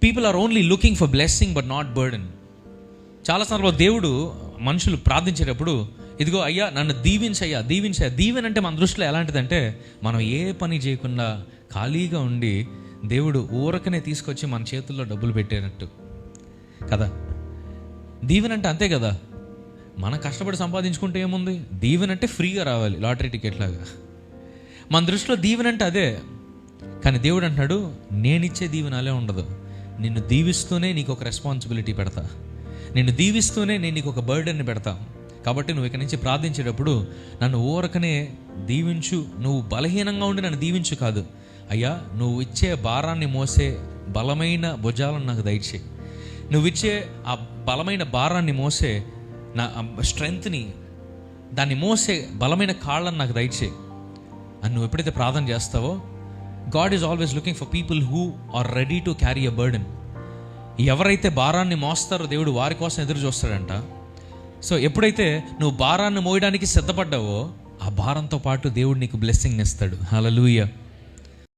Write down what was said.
People are only looking for blessing but not burden. చాలా సందర్భాలు దేవుడు మనుషులు ప్రార్థించేటప్పుడు, ఇదిగో అయ్యా నన్ను దీవించయ్యా దీవించయ్యా. దీవెన అంటే మన దృష్టిలో ఎలాంటిదంటే, మనం ఏ పని చేయకుండా ఖాళీగా ఉండి దేవుడు ఊరకనే తీసుకొచ్చి మన చేతుల్లో డబ్బులు పెట్టేటట్టు కదా. దీవెన అంటే అంతే కదా, మనం కష్టపడి సంపాదించుకుంటే ఏముంది. దీవెన అంటే ఫ్రీగా రావాలి, లాటరీ టికెట్ లాగా. మన దృష్టిలో దీవెన అంటే అదే. కానీ దేవుడు అంటున్నాడు, నేనిచ్చే దీవెన అలే ఉండదు. నిన్ను దీవిస్తూనే నీకు ఒక రెస్పాన్సిబిలిటీ పెడతా, నిన్ను దీవిస్తూనే నేను నీకు ఒక బర్డెన్ని పెడతా. కాబట్టి నువ్వు ఇక్కడి నుంచి ప్రార్థించేటప్పుడు నన్ను ఊరకనే దీవించు, నువ్వు బలహీనంగా ఉండి నన్ను దీవించు కాదు, అయ్యా నువ్వు ఇచ్చే భారాన్ని మోసే బలమైన భుజాలను నాకు దయచేయి, నువ్వు ఇచ్చే ఆ బలమైన భారాన్ని మోసే నా స్ట్రెంగ్త్ని, దాన్ని మోసే బలమైన కాళ్ళని నాకు దయచేయి అని నువ్వు ఎప్పుడైతే ప్రార్థన చేస్తావో, God is always looking for people who are ready to carry a burden. ఎవరైతే భారాన్ని మోస్తారో దేవుడు వారి కోసం ఎదురు చూస్తాడంట. సో ఎప్పుడైతే నువ్వు భారాన్ని మోయడానికి సిద్ధపడ్డావో, ఆ భారంతో పాటు దేవుడు నీకు బ్లెస్సింగ్ ఇస్తాడు. హల్లెలూయా.